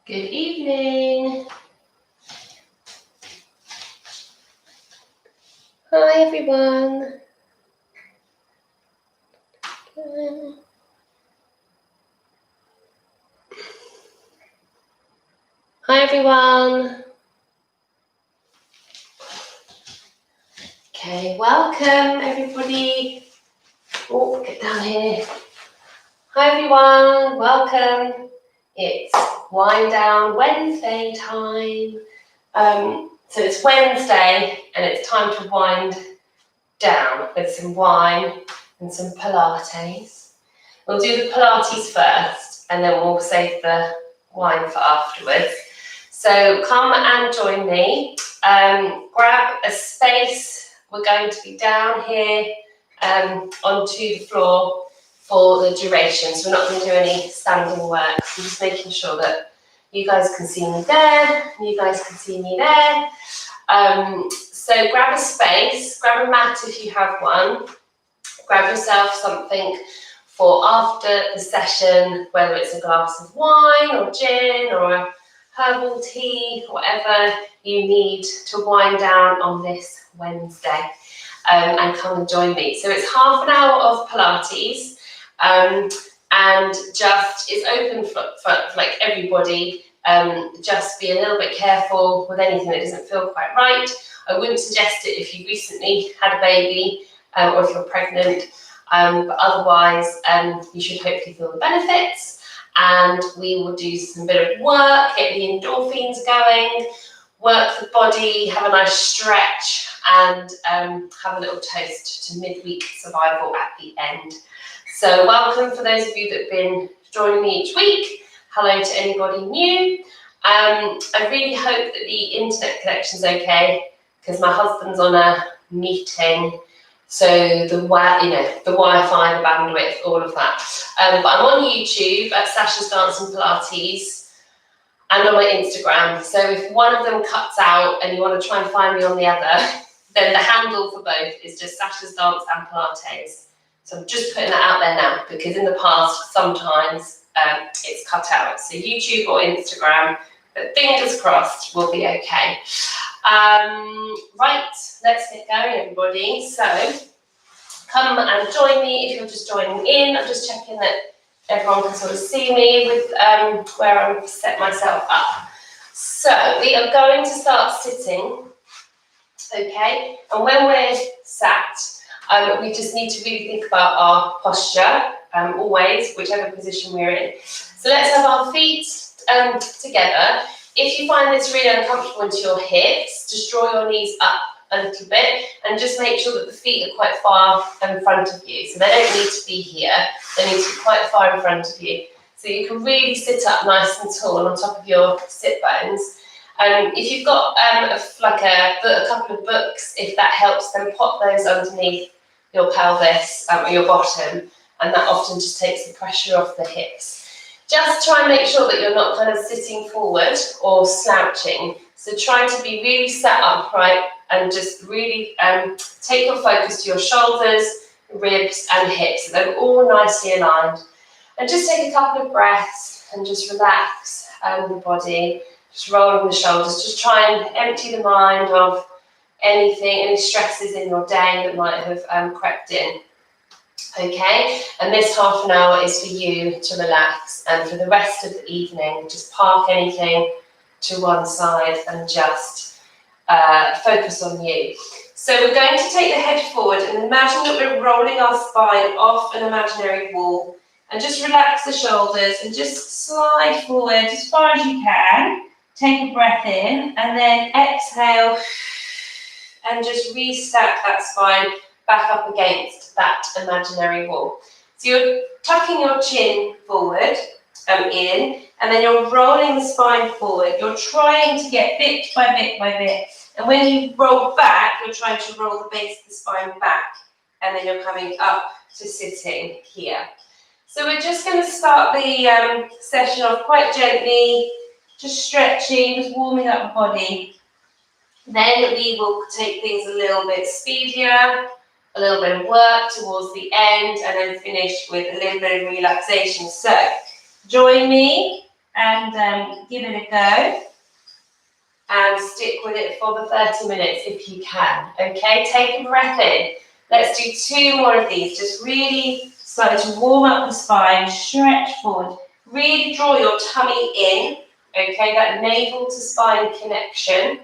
Good evening. Hi everyone. Hi everyone. Okay, welcome everybody. Oh, get down here. Hi everyone, welcome. It's Wind Down Wednesday time. So it's Wednesday and it's time to wind down with some wine and some Pilates. We'll do the Pilates first and then we'll save the wine for afterwards. So come and join me. Grab a space. We're going to be down here onto the floor for the duration. So we're not going to do any standing work. I'm just making sure that you guys can see me there, you guys can see me there. So grab a space, grab a mat if you have one, grab yourself something for after the session, whether it's a glass of wine or gin or a herbal tea, whatever you need to wind down on this Wednesday, and come and join me. So it's half an hour of Pilates, and just it's open for like everybody. Just be a little bit careful with anything that doesn't feel quite right. I wouldn't suggest it if you recently had a baby or if you're pregnant, but otherwise you should hopefully feel the benefits. And we will do some bit of work, get the endorphins going, work the body, have a nice stretch, and have a little toast to midweek survival at the end. So welcome for those of you that have been joining me each week. Hello to anybody new. I really hope that the internet connection's okay, because my husband's on a meeting. So the Wi-Fi, the bandwidth, all of that. But I'm on YouTube at Sasha's Dance and Pilates and on my Instagram. So if one of them cuts out and you want to try and find me on the other, then the handle for both is just Sasha's Dance and Pilates. So I'm just putting that out there now, because in the past, sometimes it's cut out. So YouTube or Instagram, but fingers crossed, we'll be okay. Right, let's get going, everybody. So come and join me if you're just joining in. I'm just checking that everyone can sort of see me with where I've set myself up. So we are going to start sitting, okay? And when we're sat, we just need to really think about our posture, always, whichever position we're in. So let's have our feet together. If you find this really uncomfortable into your hips, just draw your knees up a little bit and just make sure that the feet are quite far in front of you. So they don't need to be here, they need to be quite far in front of you. So you can really sit up nice and tall on top of your sit bones. If you've got a couple of books, if that helps, then pop those underneath your pelvis or your bottom, and that often just takes the pressure off the hips. Just try and make sure that you're not kind of sitting forward or slouching. So try to be really sat upright and just really take your focus to your shoulders, ribs and hips. So they're all nicely aligned. And just take a couple of breaths and just relax the body. Just rolling the shoulders. Just try and empty the mind of any stresses in your day that might have crept in. Okay, and this half an hour is for you to relax, and for the rest of the evening, just park anything to one side and just focus on you. So we're going to take the head forward and imagine that we're rolling our spine off an imaginary wall, and just relax the shoulders and just slide forward as far as you can. Take a breath in and then exhale and just restack that spine back up against that imaginary wall. So you're tucking your chin forward in, and then you're rolling the spine forward. You're trying to get bit by bit by bit. And when you roll back, you're trying to roll the base of the spine back, and then you're coming up to sitting here. So we're just going to start the session off quite gently, just stretching, just warming up the body. Then we will take things a little bit speedier, a little bit of work towards the end, and then finish with a little bit of relaxation. So join me and give it a go. And stick with it for the 30 minutes if you can. Okay, take a breath in. Let's do 2 more of these. Just really start to warm up the spine, stretch forward. Really draw your tummy in. Okay, that navel to spine connection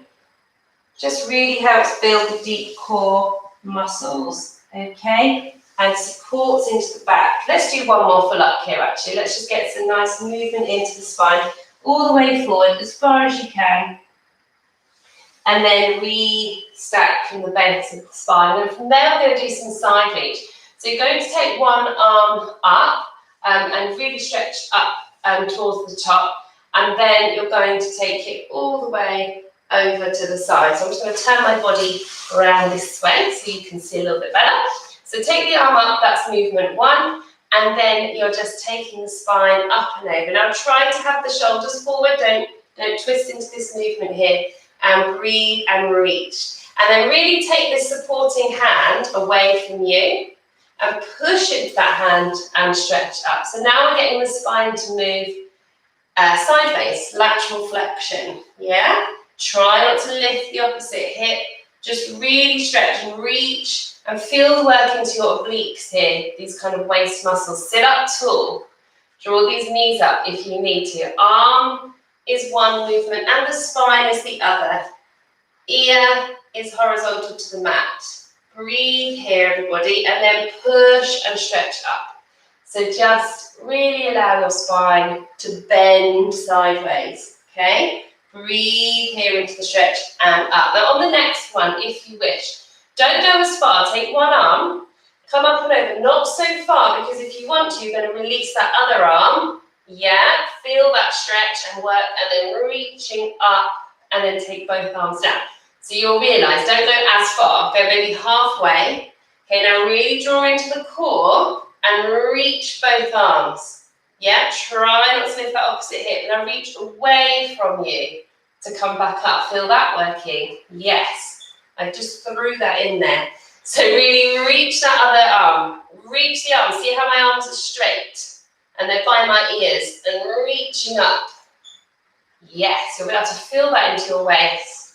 just really helps build the deep core muscles. Okay, and supports into the back. Let's do 1 more for luck here actually. Let's just get some nice movement into the spine all the way forward as far as you can. And then re-stack from the base of the spine. And from there, we're going to do some side reach. So you're going to take one arm up and really stretch up towards the top. And then you're going to take it all the way over to the side. So I'm just going to turn my body around this way so you can see a little bit better. So take the arm up, that's movement 1. And then you're just taking the spine up and over. Now try to have the shoulders forward, don't twist into this movement here. And breathe and reach. And then really take this supporting hand away from you and push into that hand and stretch up. So now we're getting the spine to move sideways, lateral flexion. Yeah? Try not to lift the opposite hip. Just really stretch and reach and feel the work into your obliques here, these kind of waist muscles. Sit up tall. Draw these knees up if you need to. Arm is one movement and the spine is the other. Ear is horizontal to the mat. Breathe here, everybody, and then push and stretch up. So just really allow your spine to bend sideways, okay? Breathe here into the stretch and up. Now on the next one, if you wish, don't go as far. Take one arm, come up and over, not so far, because if you want to, you're going to release that other arm. Yeah, feel that stretch and work, and then reaching up, and then take both arms down. So you'll realise, don't go as far, go maybe halfway. Okay, now really draw into the core and reach both arms. Yeah, try not to lift that opposite hip. Now reach away from you to come back up. Feel that working? Yes. I just threw that in there. So really reach that other arm. Reach the arm. See how my arms are straight? And they're by my ears, and reaching up. Yes, you'll be able to feel that into your waist,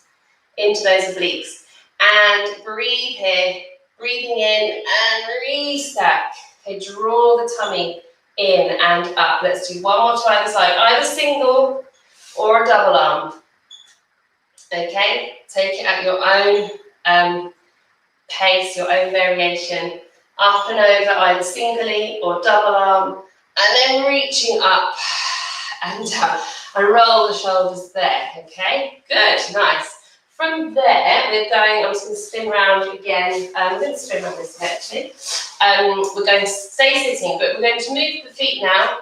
into those obliques. And breathe here, breathing in and re-stack. Okay, draw the tummy in and up. Let's do 1 more to either side, either single or a double arm. Okay, take it at your own pace, your own variation. Up and over, either singly or double arm. And then reaching up and down, and roll the shoulders there, okay? Good, nice. From there, we're going, I'm just going to spin round again. I'm going to spin around this way, actually. We're going to stay sitting, but we're going to move the feet now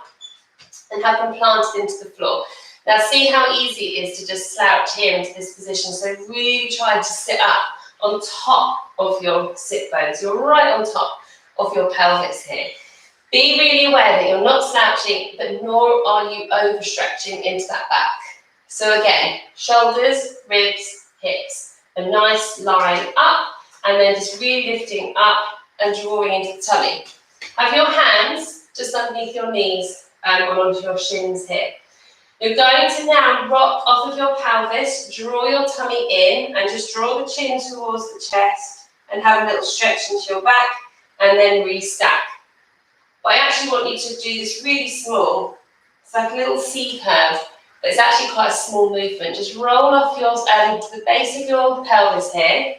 and have them planted into the floor. Now, see how easy it is to just slouch here into this position. So really try to sit up on top of your sit bones. You're right on top of your pelvis here. Be really aware that you're not slouching, but nor are you overstretching into that back. So again, shoulders, ribs, hips, a nice line up, and then just really lifting up and drawing into the tummy. Have your hands just underneath your knees and onto your shins here. You're going to now rock off of your pelvis, draw your tummy in, and just draw the chin towards the chest, and have a little stretch into your back, and then re-stack. But I actually want you to do this really small. It's like a little C curve, but it's actually quite a small movement. Just roll off your to the base of your pelvis here,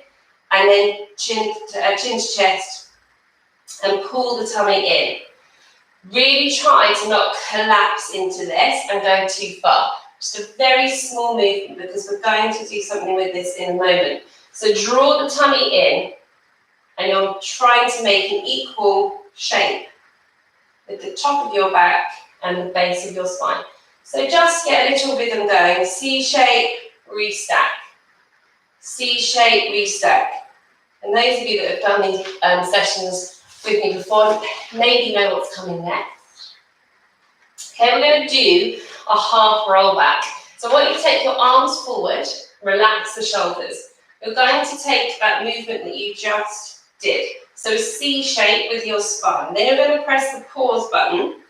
and then chin to chest, and pull the tummy in. Really try to not collapse into this and go too far. Just a very small movement, because we're going to do something with this in a moment. So draw the tummy in, and you're trying to make an equal shape with the top of your back and the base of your spine. So just get a little rhythm going. C shape, restack. C shape, restack. And those of you that have done these sessions with me before maybe know what's coming next. Okay, we're going to do a half roll back. So I want you to take your arms forward, relax the shoulders. You're going to take that movement that you just did. So C shape with your spine. Then you're going to press the pause button,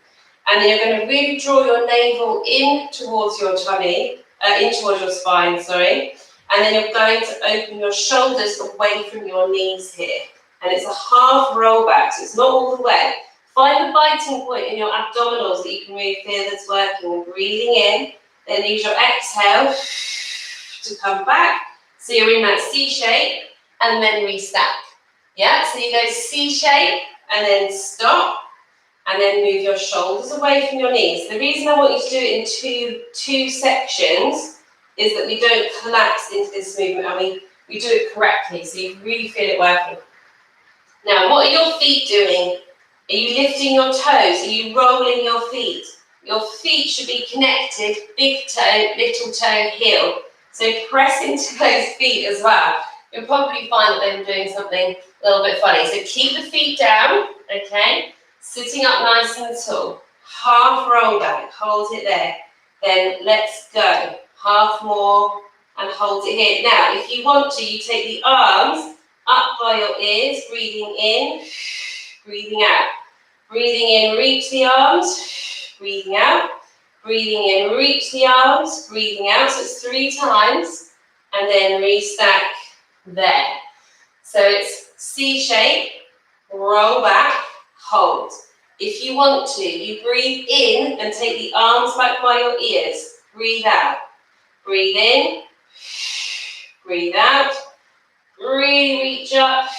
And then you're going to really draw your navel in towards your tummy, in towards your spine, sorry. And then you're going to open your shoulders away from your knees here. And it's a half roll back, so it's not all the way. Find the biting point in your abdominals that you can really feel that's working. Breathing in, then use your exhale to come back. So you're in that C shape, and then restack. Yeah, so you go C shape, and then stop, and then move your shoulders away from your knees. The reason I want you to do it in two sections is that we don't collapse into this movement, and we do it correctly, so you really feel it working. Now, what are your feet doing? Are you lifting your toes? Are you rolling your feet? Your feet should be connected, big toe, little toe, heel. So press into those feet as well. You'll probably find that they're doing something a little bit funny. So keep the feet down, okay? Sitting up nice and tall. Half roll back, hold it there. Then let's go. Half more and hold it here. Now, if you want to, you take the arms up by your ears, breathing in, breathing out. Breathing in, reach the arms, breathing out. Breathing in, reach the arms, breathing out. So it's 3 times, and then restack there. So it's C shape, roll back, hold. If you want to, you breathe in and take the arms back by your ears. Breathe out. Breathe in, breathe out. Really reach up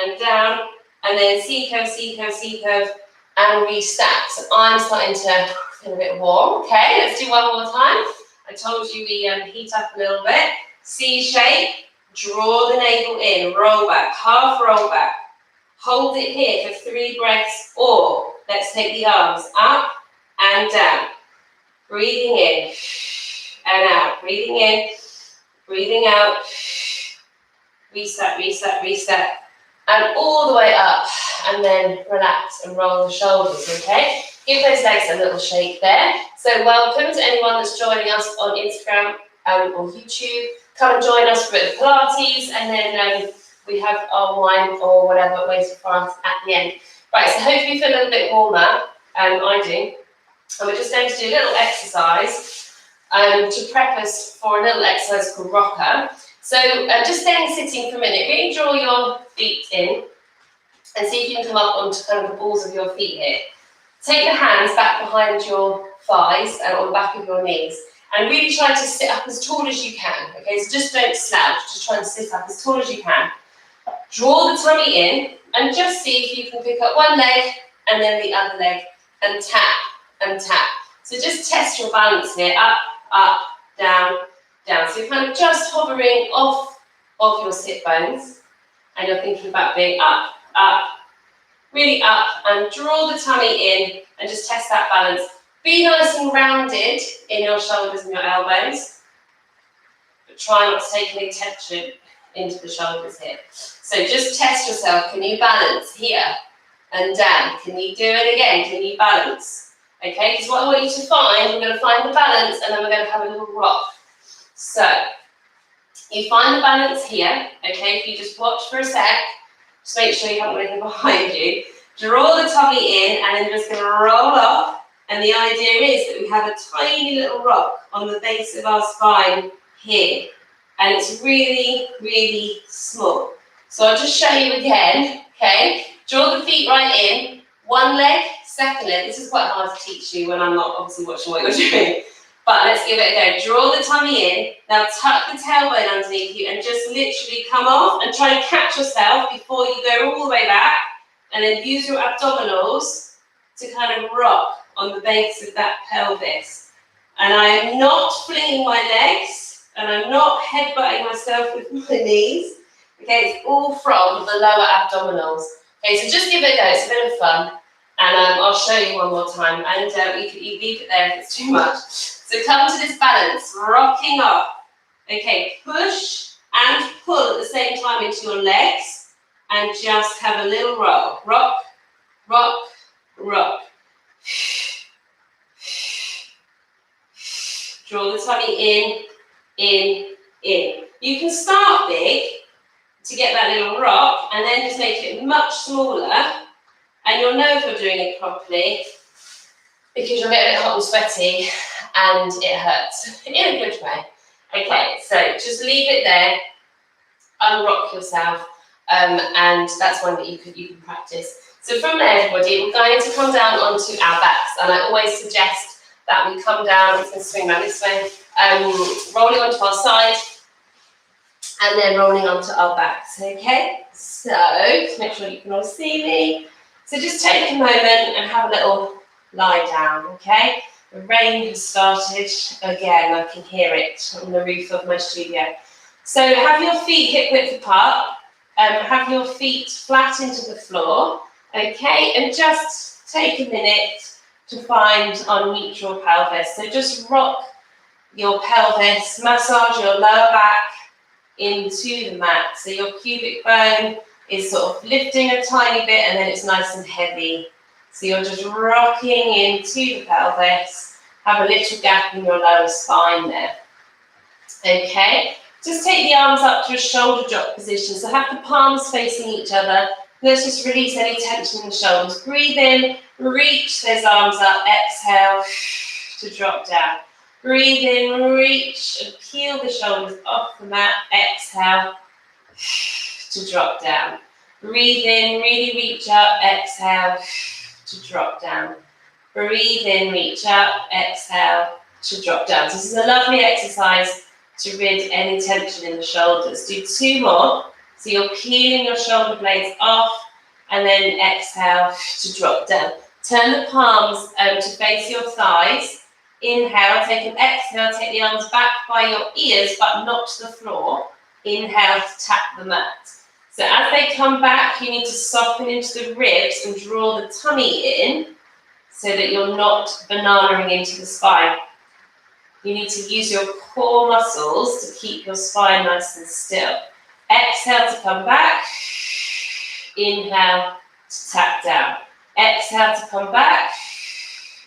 and down, and then C curve, C curve, C curve, and restack. So I'm starting to feel a bit warm. Okay, let's do one more time. I told you we heat up a little bit. C shape, draw the navel in, roll back, half roll back. Hold it here for 3 breaths, or let's take the arms up and down. Breathing in and out. Breathing in, breathing out. Reset, reset, reset. And all the way up, and then relax and roll the shoulders, okay? Give those legs a little shake there. So welcome to anyone that's joining us on Instagram or YouTube. Come and join us for the Pilates, and then we have our wine or whatever waiting for us at the end. Right, so hopefully you feel a little bit warmer, I do. And we're just going to do a little exercise to prep us for a little exercise called rocker. So just staying sitting for a minute, really draw your feet in and see if you can come up onto kind of the balls of your feet here. Take the hands back behind your thighs and on the back of your knees, and really try to sit up as tall as you can, okay? So just don't slouch, just try and sit up as tall as you can. Draw the tummy in and just see if you can pick up one leg and then the other leg and tap and tap. So just test your balance here, up, up, down, down. So you're kind of just hovering off of your sit bones, and you're thinking about being up, up, really up, and draw the tummy in and just test that balance. Be nice and rounded in your shoulders and your elbows, but try not to take any tension into the shoulders here. So just test yourself. Can you balance here and down? Can you do it again? Can you balance? Okay, because what I want you to find, we're going to find the balance, and then we're going to have a little rock. So, you find the balance here, okay, if you just watch for a sec, just make sure you haven't got anything behind you. Draw the tummy in, and then you're just going to roll up, and the idea is that we have a tiny little rock on the base of our spine here, and it's really, really small. So I'll just show you again, okay, draw the feet right in, one leg, second leg. This is quite hard to teach you when I'm not obviously watching what you're doing. But let's give it a go. Draw the tummy in. Now tuck the tailbone underneath you and just literally come off and try and catch yourself before you go all the way back. And then use your abdominals to kind of rock on the base of that pelvis. And I am not flinging my legs, and I'm not headbutting myself with my knees. Okay, it's all from the lower abdominals. Okay, so just give it a go. It's a bit of fun. And I'll show you one more time. And you leave it there if it's too much. So come to this balance, rocking off. Okay, push and pull at the same time into your legs, and just have a little roll. Rock, rock, rock. Draw the tummy in, in. You can start big to get that little rock, and then just make it much smaller, and you'll know if you're doing it properly because you'll get a bit hot and sweaty and it hurts in a good way. Okay, so just leave it there, unrock yourself, and that's one that you can practice. So from there, everybody, we're going to come down onto our backs, and I always suggest that we come down. I'm just going to swing around this way, rolling onto our side, and then rolling onto our backs. Okay, so just make sure you can all see me. So just take a moment and have a little lie down. Okay, the rain has started again. I can hear it on the roof of my studio. So have your feet hip width apart. Have your feet flat into the floor. Okay, and just take a minute to find our neutral pelvis. So just rock your pelvis, massage your lower back into the mat. So your pubic bone is sort of lifting a tiny bit and then it's nice and heavy. So you're just rocking into the pelvis. Have a little gap in your lower spine there. Okay, just take the arms up to a shoulder drop position. So have the palms facing each other. Let's just release any tension in the shoulders. Breathe in, reach those arms up, exhale to drop down. Breathe in, reach and peel the shoulders off the mat, exhale to drop down. Breathe in, really reach up, exhale to drop down. Breathe in, reach up, exhale to drop down. So this is a lovely exercise to rid any tension in the shoulders. Do 2 more. So you're peeling your shoulder blades off and then exhale to drop down. Turn the palms to face your thighs. Inhale, take an exhale, take the arms back by your ears but not to the floor. Inhale to tap the mat. So as they come back, you need to soften into the ribs and draw the tummy in so that you're not bananaing into the spine. You need to use your core muscles to keep your spine nice and still. Exhale to come back. Inhale to tap down. Exhale to come back.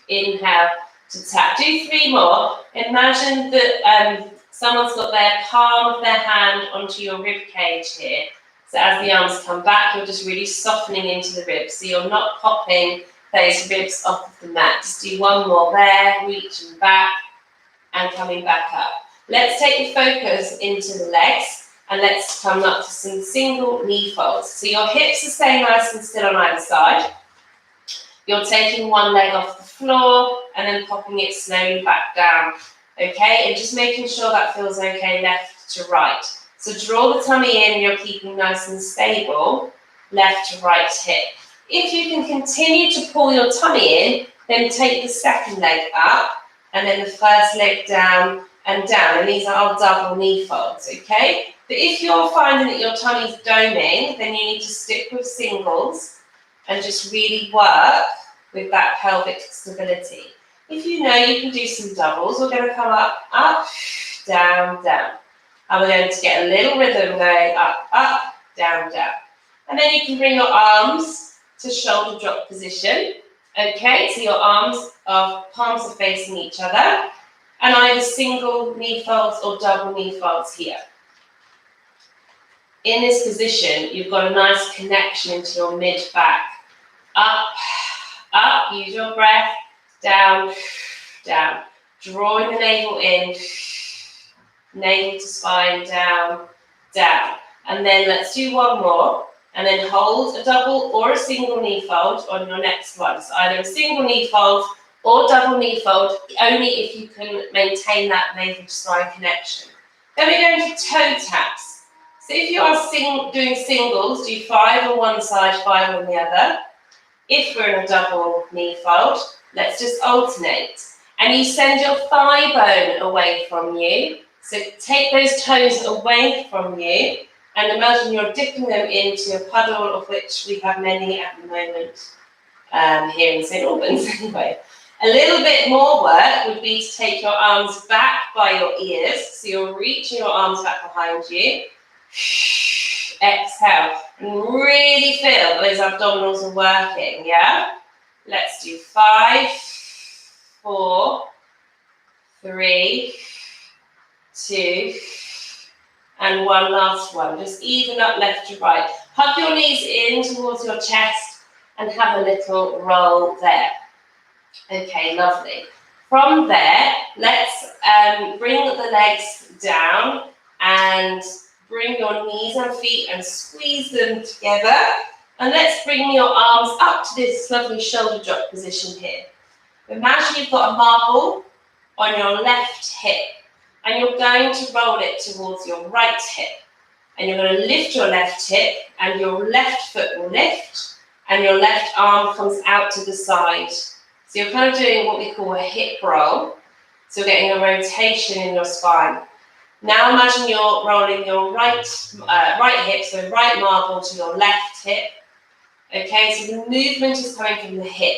Inhale to tap. Do 3 more. Imagine that someone's got their palm of their hand onto your rib cage here. So as the arms come back, you're just really softening into the ribs. So you're not popping those ribs off of the mat. Just do 1 more there, reaching back and coming back up. Let's take the focus into the legs and let's come up to some single knee folds. So your hips are staying nice and still on either side. You're taking 1 leg off the floor and then popping it slowly back down. Okay, and just making sure that feels okay left to right. So draw the tummy in, you're keeping nice and stable, left to right hip. If you can continue to pull your tummy in, then take the second leg up and then the first leg down and down. And these are our double knee folds, okay? But if you're finding that your tummy's doming, then you need to stick with singles and just really work with that pelvic stability. If you know you can do some doubles, we're going to come up, up, down, down. And we're going to get a little rhythm going up, up, down, down. And then you can bring your arms to shoulder drop position. Okay, so your palms are facing each other. And either single knee folds or double knee folds here. In this position, you've got a nice connection into your mid-back. Up, up, use your breath. Down, down. Drawing the navel in. Navel to spine, down, down. And then let's do 1 more. And then hold a double or a single knee fold on your next one. So either a single knee fold or double knee fold, only if you can maintain that navel to spine connection. Then we're going to toe taps. So if you are doing singles, do 5 on one side, 5 on the other. If we're in a double knee fold, let's just alternate. And you send your thigh bone away from you. So take those toes away from you and imagine you're dipping them into a puddle, of which we have many at the moment here in St. Albans anyway. A little bit more work would be to take your arms back by your ears. So you're reaching your arms back behind you. Exhale. And really feel those abdominals are working, yeah? Let's do 5, 4, 3, 2, and 1 last one. Just even up left to right. Hug your knees in towards your chest and have a little roll there. Okay, lovely. From there, let's bring the legs down and bring your knees and feet and squeeze them together. And let's bring your arms up to this lovely shoulder drop position here. Imagine you've got a marble on your left hip and you're going to roll it towards your right hip. And you're going to lift your left hip and your left foot will lift and your left arm comes out to the side. So you're kind of doing what we call a hip roll. So you're getting a rotation in your spine. Now imagine you're rolling your right hip, so right marble to your left hip. Okay, so the movement is coming from the hip.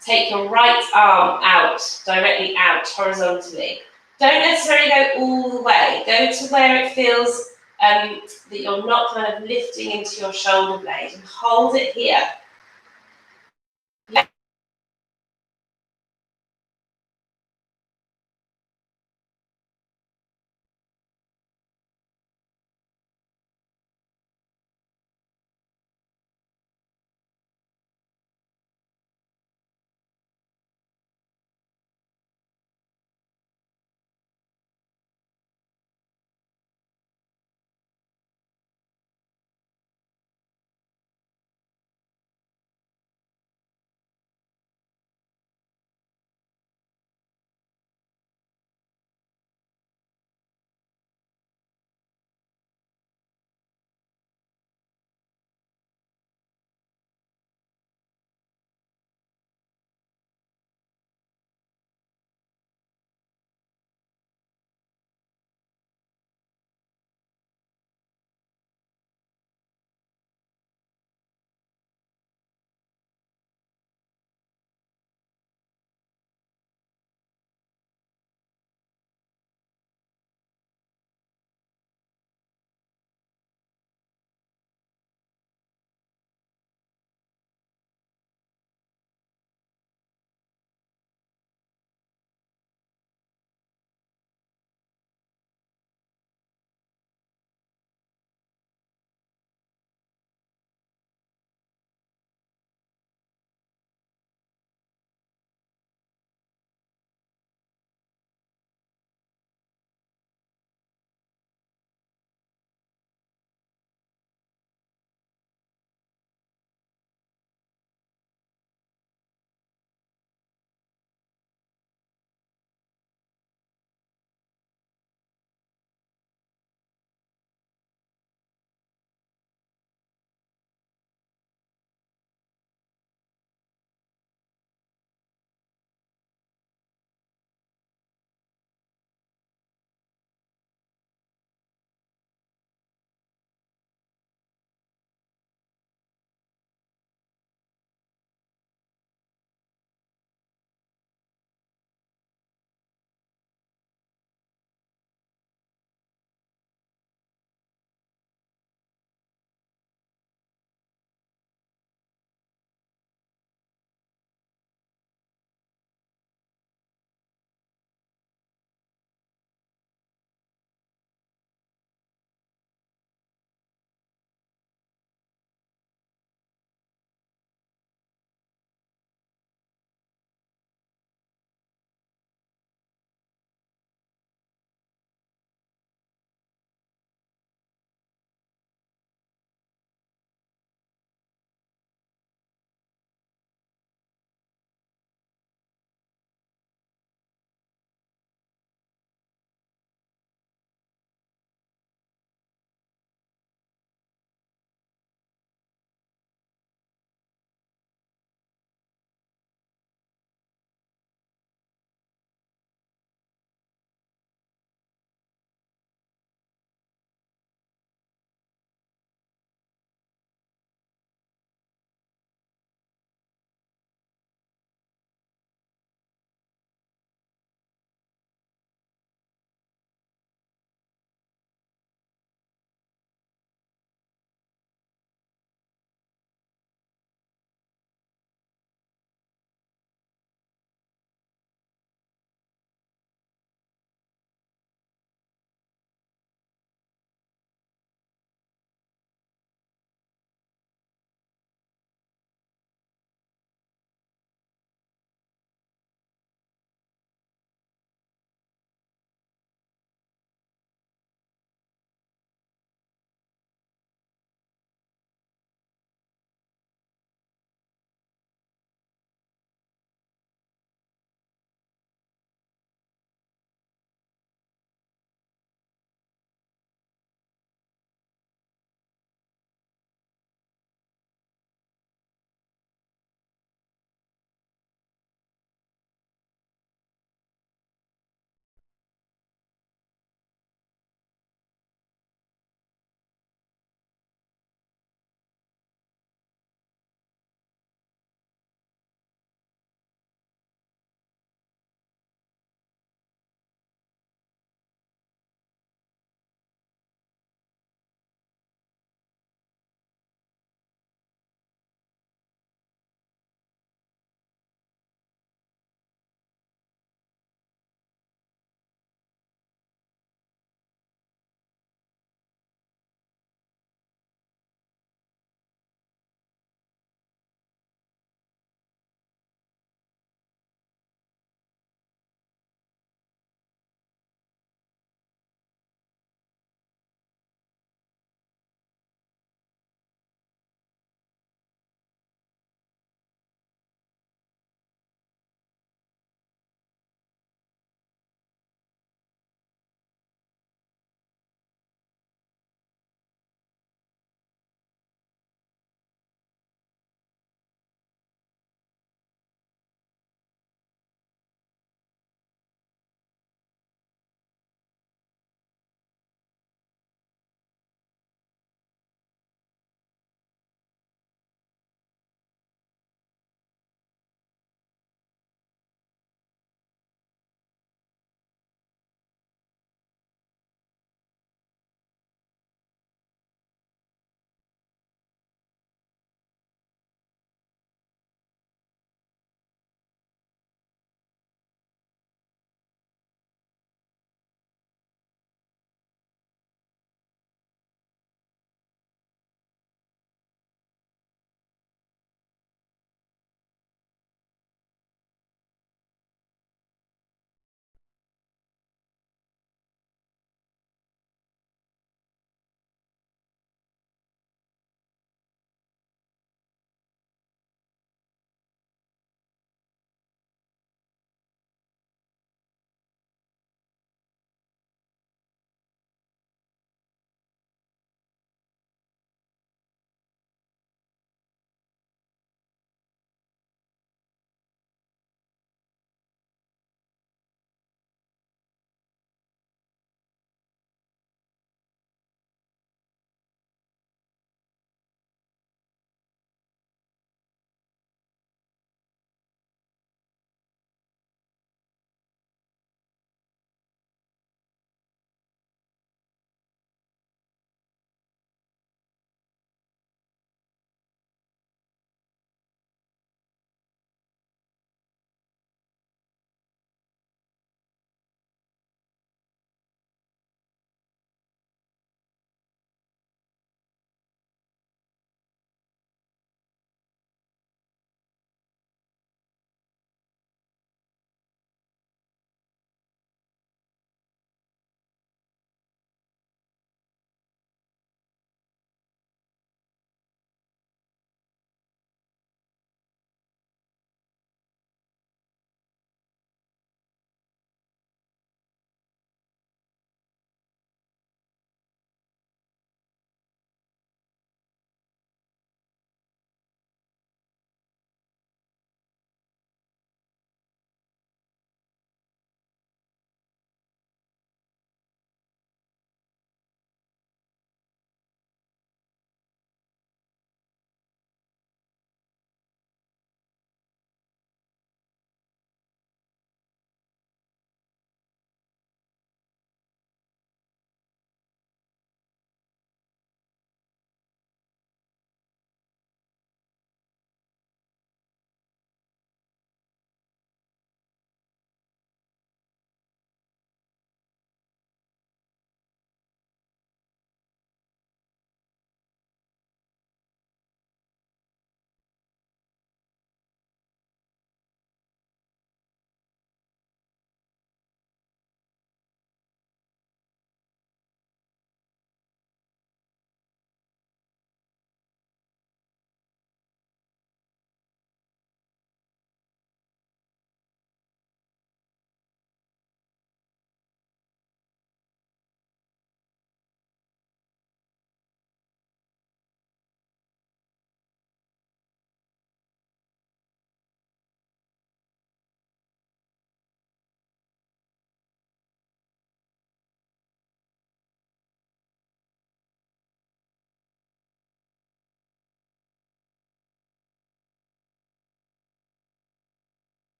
Take your right arm out, directly out, horizontally. Don't necessarily go all the way. Go to where it feels that you're not kind of lifting into your shoulder blade and hold it here.